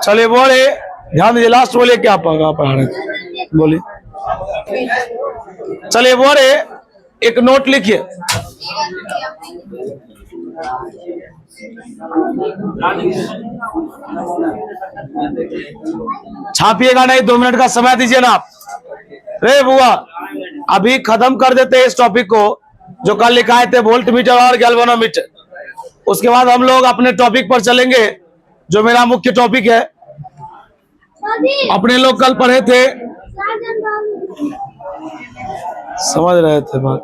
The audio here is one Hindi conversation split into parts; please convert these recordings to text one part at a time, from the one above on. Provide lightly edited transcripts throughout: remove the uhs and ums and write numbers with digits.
चलिए बोले, ध्यान दीजिए, लास्ट बोलिए क्या पढ़ा रहे थे, बोलिए। चलिए बोले, एक नोट लिखिए। छापिएगा नहीं, 2 मिनट का समय दीजिए ना आप। रे बुआ, अभी खत्म कर देते इस टॉपिक को जो कल लिखाए थे, वोल्ट मीटर और गैल्वेनोमीटर। उसके बाद हम लोग अपने टॉपिक पर चलेंगे जो मेरा मुख्य टॉपिक है। अपने लोग कल पढ़े थे, समझ रहे थे बात।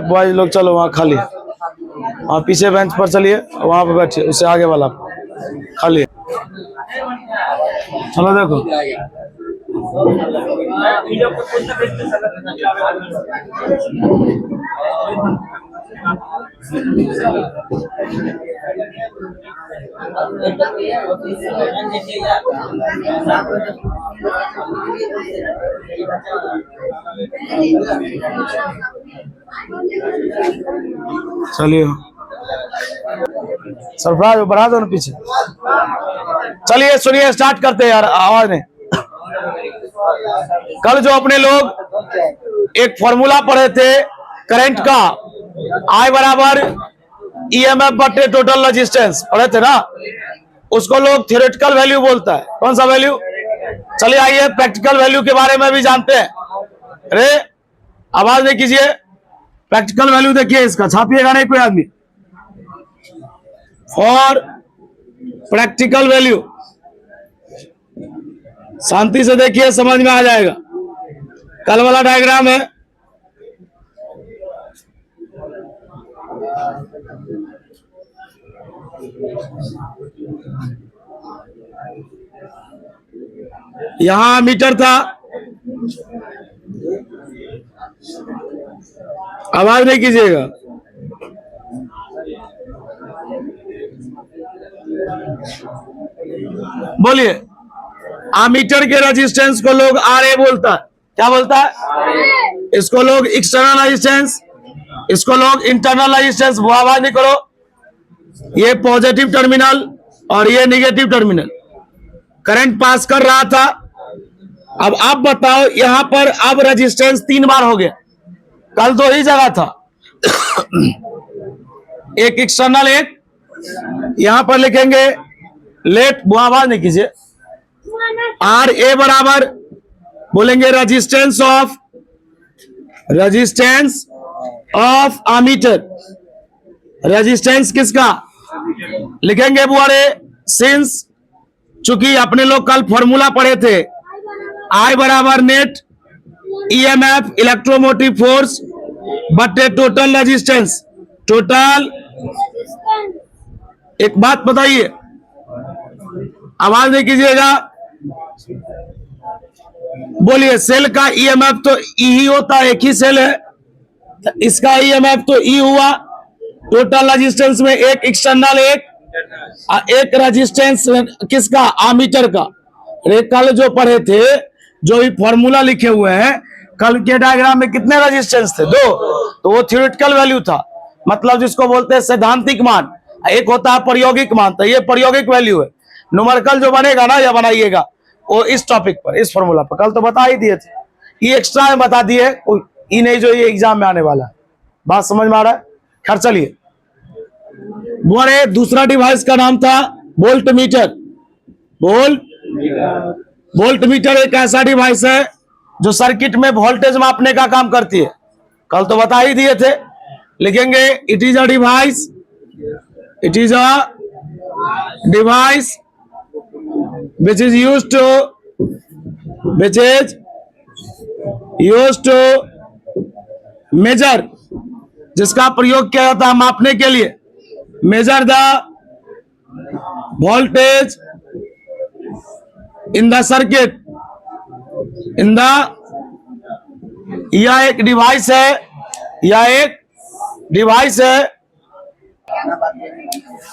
बॉयज लोग चलो वहाँ खाली, वहाँ पीछे बेंच पर चलिए, वहाँ पे बैठिए, उससे आगे वाला खाली। चलो देखो, चलिए सरफराज बढ़ा दो ना पीछे। चलिए सुनिए, स्टार्ट करते हैं यार, आवाज नहीं। कल जो अपने लोग एक फॉर्मूला पढ़े थे करंट का, I बराबर EMF बटे टोटल रेजिस्टेंस पढ़े थे ना, उसको लोग थ्योरेटिकल वैल्यू बोलता है। कौन सा वैल्यू? चलिए आइए प्रैक्टिकल वैल्यू के बारे में भी जानते हैं। अरे आवाज नहीं कीजिए, प्रैक्टिकल वैल्यू देखिए, इसका छापिएगा नहीं कोई आदमी। फॉर प्रैक्टिकल वैल्यू शांति से देखिए, समझ में आ जाएगा। कल वाला डायग्राम है, यहां मीटर था, आवाज नहीं कीजिएगा। बोलिए, आमीटर के रेजिस्टेंस को लोग RA बोलता है। क्या बोलता है? इसको लोग एक्सटर्नल रेजिस्टेंस, इसको लोग इंटरनल रेजिस्टेंस। वो आवाज नहीं करो, ये पॉजिटिव टर्मिनल और ये निगेटिव टर्मिनल, करंट पास कर रहा था। अब आप बताओ, यहां पर अब रेजिस्टेंस 3 बार हो गया, कल 2 ही जगह था। एक एक्सटर्नल, एक यहां पर लिखेंगे लेट, वो आवाज नहीं कीजिए। RA बराबर बोलेंगे रेजिस्टेंस ऑफ आमीटर। रेजिस्टेंस किसका लिखेंगे बुआरे? सिंस चूंकि अपने लोग कल फॉर्मूला पढ़े थे, I बराबर नेट EMF इलेक्ट्रोमोटिव फोर्स बटे टोटल रेजिस्टेंस। टोटल, एक बात बताइए, आवाज नहीं कीजिएगा, बोलिए। सेल का EMF तो E ही होता है, एक ही सेल है, इसका EMF तो E हुआ। टोटल रेजिस्टेंस में एक एक्सटर्नल, एक रेजिस्टेंस किसका? आमीटर का। अरे कल जो पढ़े थे, जो भी फॉर्मूला लिखे हुए हैं, कल के डायग्राम में कितने रेजिस्टेंस थे? 2। तो वो थ्योरेटिकल वैल्यू था, मतलब जिसको बोलते हैं सैद्धांतिक मान। एक होता है प्रायोगिक मान, तो ये प्रायोगिक वैल्यू है। न्यूमेरिकल जो बनेगा ना, या बनाइएगा, वो इस टॉपिक पर, इस फॉर्मूला पर। कल तो बता ही दिए थे, ये एक्स्ट्रा में बता दिए, ये नहीं जो ये एग्जाम में आने वाला है। बात समझ में आ रहा है? खैर चलिए, बोले दूसरा डिवाइस का नाम था वोल्ट मीटर। वोल्ट मीटर एक ऐसा डिवाइस है जो सर्किट में वोल्टेज मापने का काम करती है। कल तो बता ही दिए थे, लिखेंगे it is a device which is used to measure, जिसका प्रयोग किया जाता है मापने के लिए। Measure the voltage in the circuit, यह एक डिवाइस है,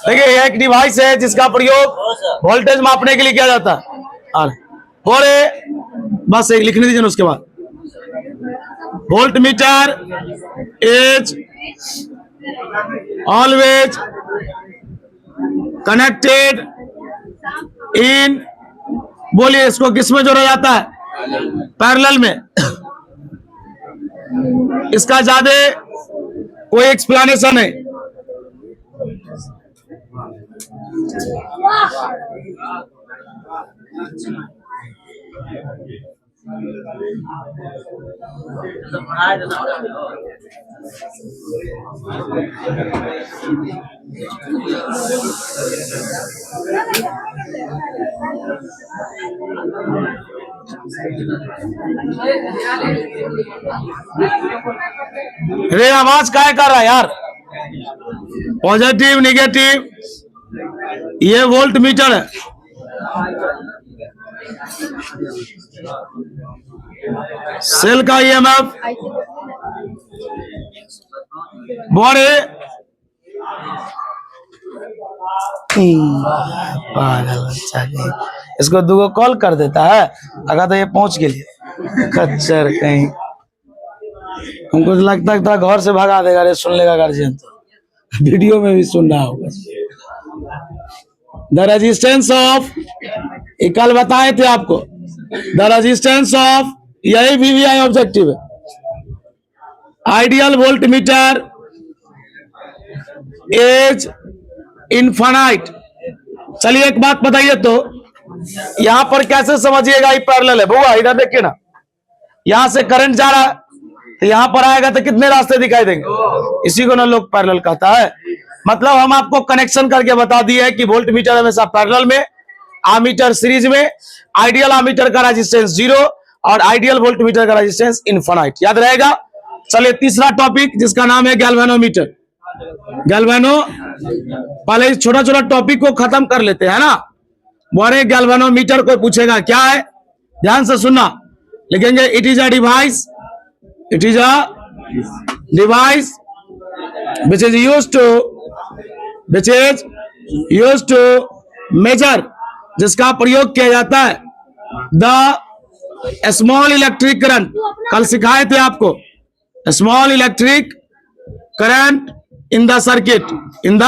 देखिए यह एक डिवाइस है जिसका प्रयोग वोल्टेज मापने के लिए किया जाता है। बोले बस एक लिखने दीजिए, उसके बाद volt meter is always connected in, बोलिए इसको किस में जोड़ा जाता है? पैरेलल में। इसका ज्यादा कोई एक्सप्लेनेशन है? रे आवाज काय कर रहा है यार? पॉजिटिव निगेटिव, ये वोल्ट मीटर है। सेल का ईएमएफ बड़े पागल बच्चा के, इसको दूगो कॉल कर देता है, अगर तो ये पहुंच के लिए खच्चर कहीं। हमको तो लगता है था घर से भगा देगा रे, सुन लेगा गार्जियन तो वीडियो में भी सुन रहा होगा। द रेजिस्टेंस ऑफ, कल बताए थे आपको, द रेजिस्टेंस ऑफ, यही वीवीआई ऑब्जेक्टिव है। Ideal volt meter is infinite. चलिए एक बात बताइए तो, यहां पर कैसे समझिएगा ये पैरेलल है? बुआ इधर देखिए ना, यहां से करंट जा रहा है तो यहां पर आएगा तो कितने रास्ते दिखाई देंगे? इसी को ना लोग पैरेलल कहता है। मतलब हम आपको कनेक्शन करके बता दिए है कि वोल्ट मीटर हमेशा पैरेलल में, आमीटर सीरीज में, आइडियल आमीटर का रेजिस्टेंस 0 और आइडियल वोल्ट मीटर का रेजिस्टेंस इनफाइनाइट। याद रहेगा। चलिए तीसरा टॉपिक जिसका नाम है गैल्वेनोमीटर। गैल्वेनो, पहले इस छोटा छोटा टॉपिक को खत्म कर लेते हैं ना। बड़े गैल्वेनोमीटर को पूछेगा क्या है, ध्यान से सुनना। लिखेंगे it is a device, it is a device which is used to measure, जिसका प्रयोग किया जाता है द स्मॉल इलेक्ट्रिक करंट। कल सिखाए थे आपको small electric current in the circuit, in the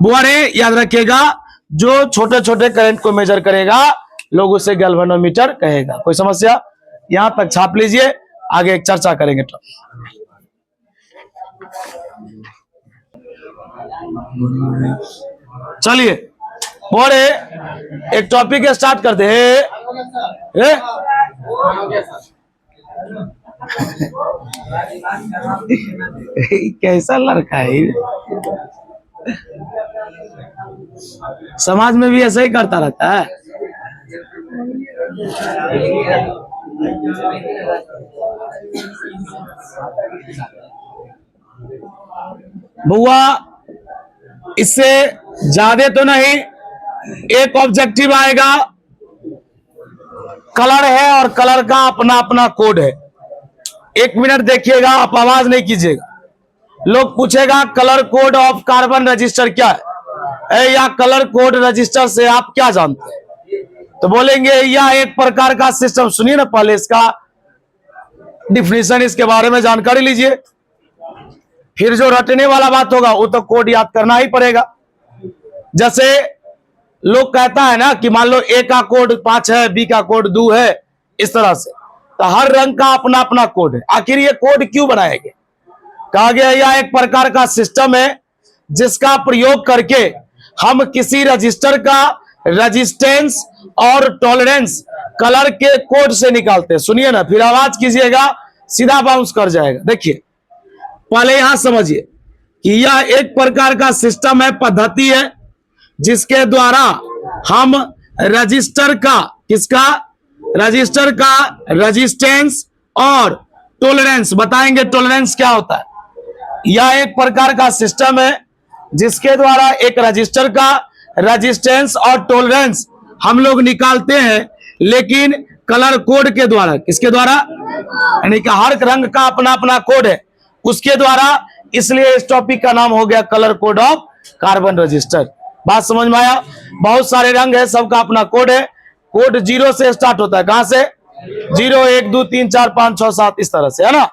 बुआरे। याद रखिएगा, जो छोटे छोटे करंट को मेजर करेगा लोग उसे गैल्वेनोमीटर कहेगा। कोई समस्या? यहां तक छाप लीजिए, आगे एक चर्चा करेंगे। तो चलिए और एक टॉपिक स्टार्ट करते हैं। कैसा लड़का है, समाज में भी ऐसा ही करता रहता है। बुआ इससे ज्यादा तो नहीं, एक ऑब्जेक्टिव आएगा, कलर है और कलर का अपना अपना कोड है। 1 मिनट देखिएगा, आप आवाज नहीं कीजिएगा। लोग पूछेगा colour code of carbon register क्या है, या कलर कोड रजिस्टर से आप क्या जानते हैं? तो बोलेंगे यह एक प्रकार का सिस्टम। सुनिए ना, पहले इसका डिफिनेशन, इसके बारे में जानकारी लीजिए, फिर जो रटने वाला बात होगा वो तो कोड याद करना ही पड़ेगा। जैसे लोग कहता है ना कि मान लो ए का कोड 5 है, बी का कोड 2 है, इस तरह से। तो हर रंग का अपना अपना कोड है। आखिर ये कोड क्यों बनाया गया? कहा गया यह एक प्रकार का सिस्टम है जिसका प्रयोग करके हम किसी रजिस्टर का रेजिस्टेंस और टॉलरेंस कलर के कोड से निकालते हैं। सुनिए ना, फिर आवाज कीजिएगा, सीधा बाउंस कर जाएगा। देखिए पहले यहां समझिए कि यह एक प्रकार का सिस्टम है, पद्धति है, जिसके द्वारा हम रजिस्टर का, किसका? रजिस्टर का रेजिस्टेंस और टॉलरेंस बताएंगे। टॉलरेंस क्या होता है? यह एक प्रकार का सिस्टम है जिसके द्वारा एक रजिस्टर का रेजिस्टेंस और टॉलरेंस हम लोग निकालते हैं, लेकिन कलर कोड के द्वारा। किसके द्वारा? यानी कि हर रंग का अपना अपना कोड है, उसके द्वारा। इसलिए इस टॉपिक का नाम हो गया colour code of carbon register. बात समझ में आया? बहुत सारे रंग है, सबका अपना कोड है। कोड 0 से स्टार्ट होता है। कहां से? 0 1 2 3 4 5 6 7, इस तरह से, है ना।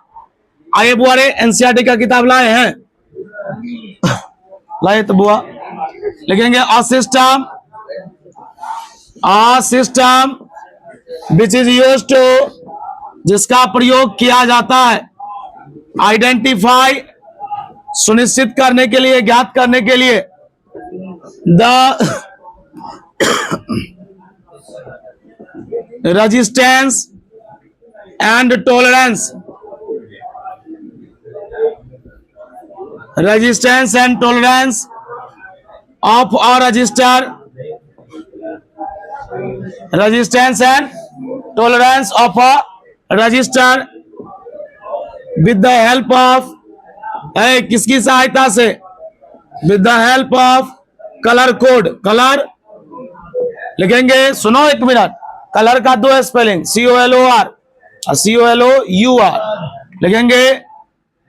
आइए बुआरे एनसीईआरटी का किताब लाए हैं, लाइए तो बुआ लिखेंगे a system which is used to, जिसका प्रयोग किया जाता है, आइडेंटिफाई, सुनिश्चित करने के लिए, ज्ञात करने के लिए, the resistance and tolerance, resistance and tolerance of a resistor, resistance and tolerance of a register with the help of, किसकी सहायता से, with the help of color code, colour लिखेंगे, सुनो एक मिनट, कलर का दो स्पेलिंग COLOR और COLOUR लिखेंगे,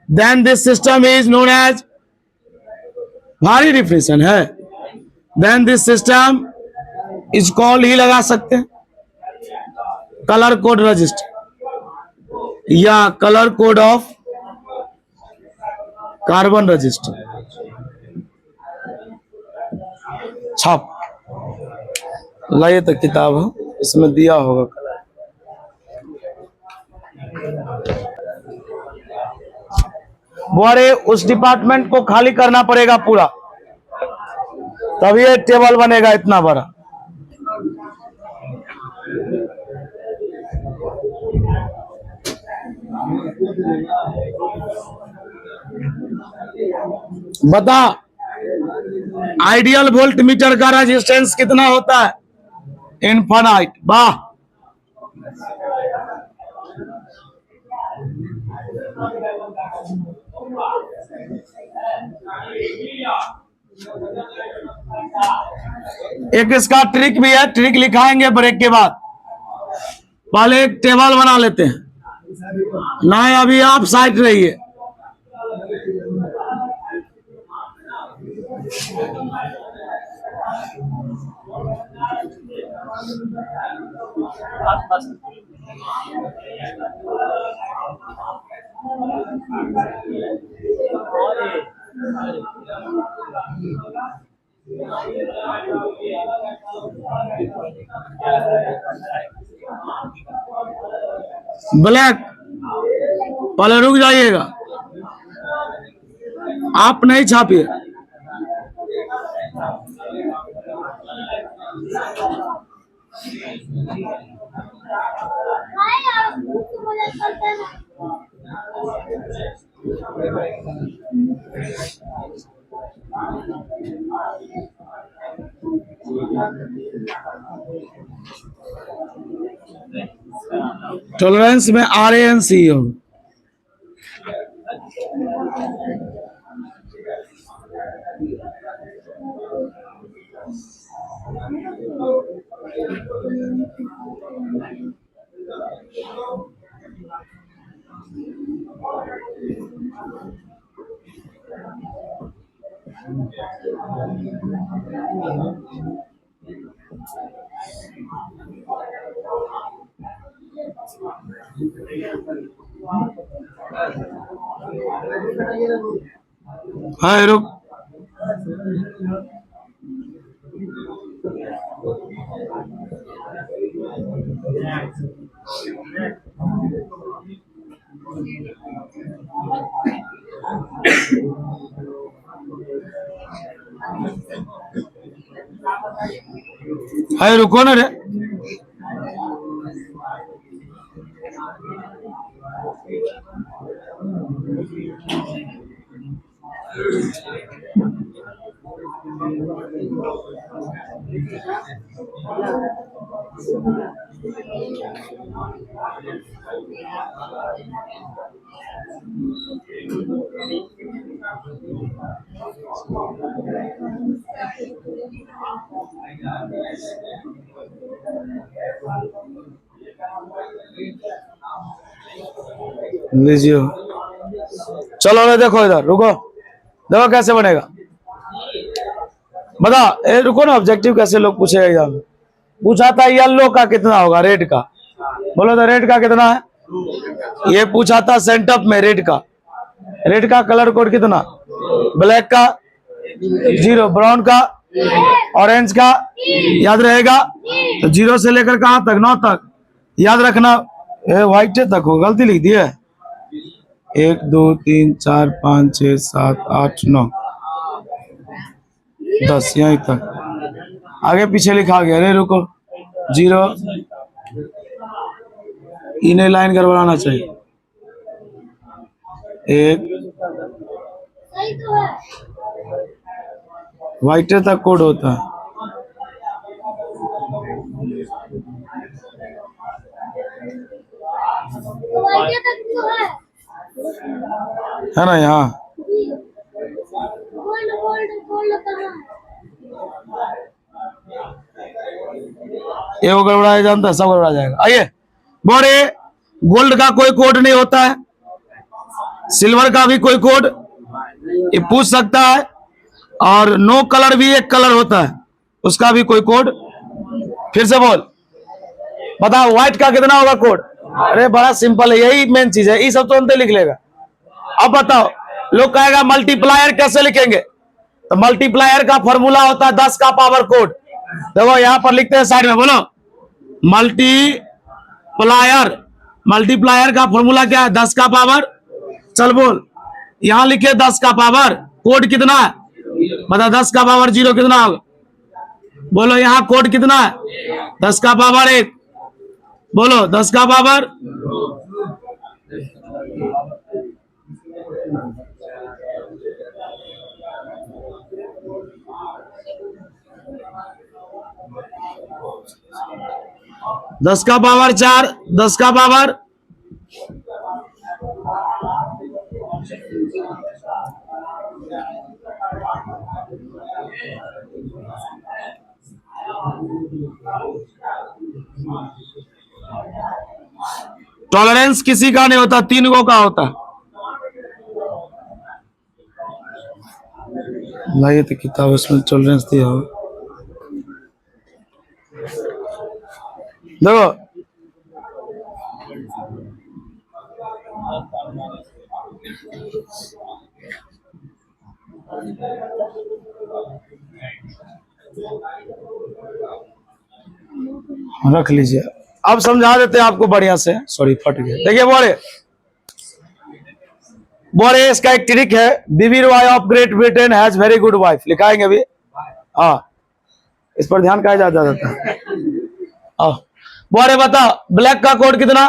then this system is known as, भारी डिफिनेशन है, then this system इस कॉल ही लगा सकते हैं, कलर कोड रजिस्टर या colour code of carbon register. छाप लाइए तो किताब हो, इसमें दिया होगा कलर। बुआरे उस डिपार्टमेंट को खाली करना पड़ेगा पूरा, तभी ये टेबल बनेगा इतना बड़ा। बता आइडियल वोल्ट मीटर का रेजिस्टेंस कितना होता है? इनफाइनाइट। वाह, एक इसका ट्रिक भी है, ट्रिक लिखाएंगे ब्रेक के बाद। पहले एक टेबल बना लेते हैं ना, अभी आप साइड रहिए। ब्लैक, पहले रुक जाइएगा, आप नहीं छापिए। टॉलरेंस में RANC हो। हाँ रुक, हाँ रुको ना रे। लीजिए, चलो ना, देखो इधर, रुको, देखो कैसे बनेगा। बता, रुको ना, ऑब्जेक्टिव कैसे लोग पूछेगा एग्जाम में। पूछा था येलो का कितना होगा, रेड का, बोलो तो रेड का कितना है। ये पूछा था सेंटअप में, रेड का कलर कोड कितना, ब्लैक का 0, ब्राउन का, ऑरेंज का याद रहेगा। तो 0 से लेकर कहां तक? 9 तक याद रखना। व्हाइट तक हो, गलती लिख दी है। 1 2 3 4 5 6 7 8 9 10 यहीं तक। आगे पीछे लिखा गया। अरे रुको, 0 इन्हें लाइन गड़बड़ाना चाहिए। 1 व्हाइट तक कोड होता है। है ना यहाँ? ये वो गड़बड़ाया जानता है, सब गड़बड़ा जाएगा। आइए, बोरे गोल्ड का कोई कोड नहीं होता है, सिल्वर का भी कोई कोड ये पूछ सकता है, और नो कलर भी एक कलर होता है, उसका भी कोई कोड। फिर से बोल, बताओ व्हाइट का कितना होगा कोड? अरे बड़ा सिंपल है, यही मेन चीज है, ये सब तो अंत लिख लेगा। अब बताओ, लोग कहेगा मल्टीप्लायर कैसे लिखेंगे? तो मल्टीप्लायर का फॉर्मूला होता है 10 का पावर कोड। देखो यहां पर लिखते हैं साइड में, बोलो मल्टीप्लायर। मल्टीप्लायर का फॉर्मूला क्या है? 10 का पावर। चल बोल, यहां लिखे 10 का पावर, कोड कितना है? बता 10 का पावर 0 कितना होगा? बोलो यहां कोड कितना है? 10 का पावर 1। बोलो 10 का पावर 10 का पावर 4, 10 का पावर 'टॉलरेंस किसी का नहीं होता, 3 गो का होता है। लाइए तो किताब, उसमें टॉलरेंस दिया हो। देखो रख लीजिए, अब समझा देते हैं आपको बढ़िया से। सॉरी फट गया। देखिए बोरे इसका एक ट्रिक है। BB Roy of Great Britain has very good wife, लिखाएंगे अभी। हाँ, इस पर ध्यान कहा जाता है। बोरे बता, ब्लैक का कोड कितना?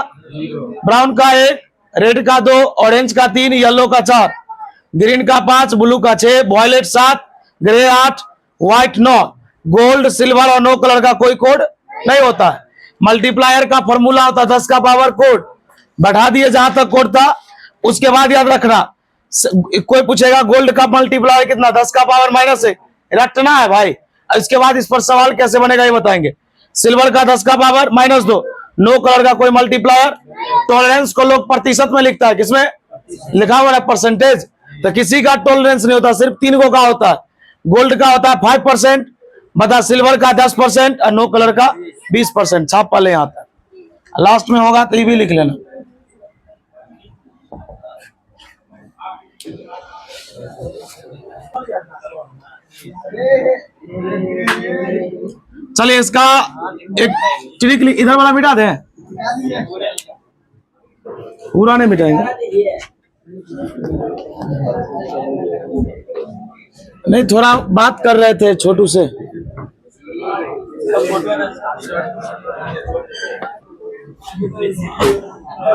ब्राउन का 1, रेड का 2, ऑरेंज का 3, येलो का 4, ग्रीन का 5, ब्लू का 6, violet 7, grey 8, white 9, gold, silver और नो कलर का कोई कोड नहीं होता है। मल्टीप्लायर का फॉर्मूला होता है 10 का पावर कोड। बढ़ा दिए जहां तक कोड था, उसके बाद याद रखना, कोई पूछेगा गोल्ड का मल्टीप्लायर कितना? 10 का पावर -1 रटना है भाई। इसके बाद इस पर सवाल कैसे बनेगा ये बताएंगे। सिल्वर का 10 का पावर -2, नो कलर का कोई मल्टीप्लायर। टॉलरेंस को लोग प्रतिशत में लिखता है, किसमें लिखा हुआ है? परसेंटेज। तो किसी का टॉलरेंस नहीं होता, सिर्फ 3 गो का होता है। गोल्ड का होता है 5%, बता सिल्वर का 10% और नो कलर का 20%। छाप पहले यहाँ तक, लास्ट में होगा तो ये भी लिख लेना। चलिए इसका एक ट्रिक इधर वाला मिटा दे, पूरा नहीं मिटाएंगे। नहीं, थोड़ा बात कर रहे थे छोटू से।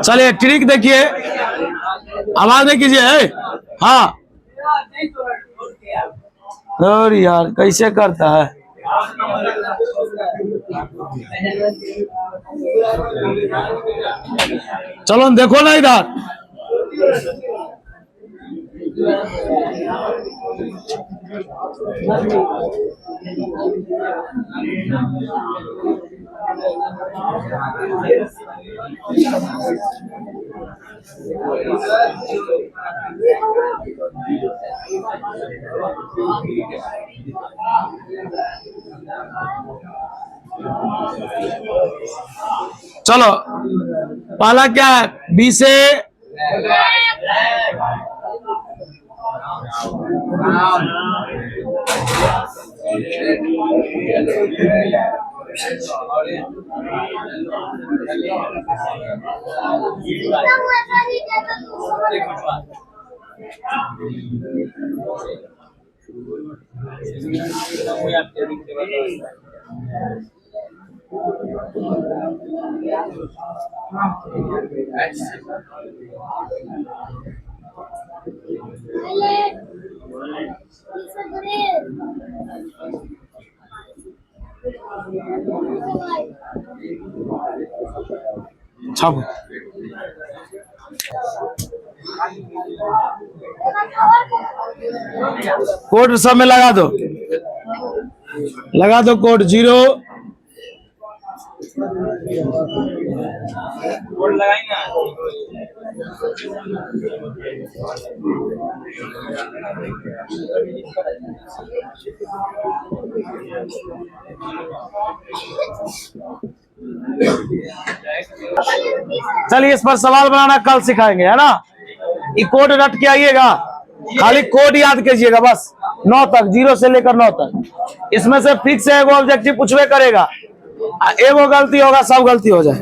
चलिए ट्रिक देखिए, आवाज नहीं कीजिए। हाँ, और यार कैसे करता है? चलो देखो ना इधर। चलो पहला क्या है? बी से छापो। कोड सब में लगा दो कोड 0 चलिए इस पर सवाल बनाना कल सिखाएंगे, है ना। ये कोड रट के आइएगा, खाली कोड याद कीजिएगा बस 9 तक, 0 से लेकर 9 तक। इसमें से फिक्स है, वो ऑब्जेक्टिव पूछवे करेगा, एगो गलती होगा सब गलती हो जाए।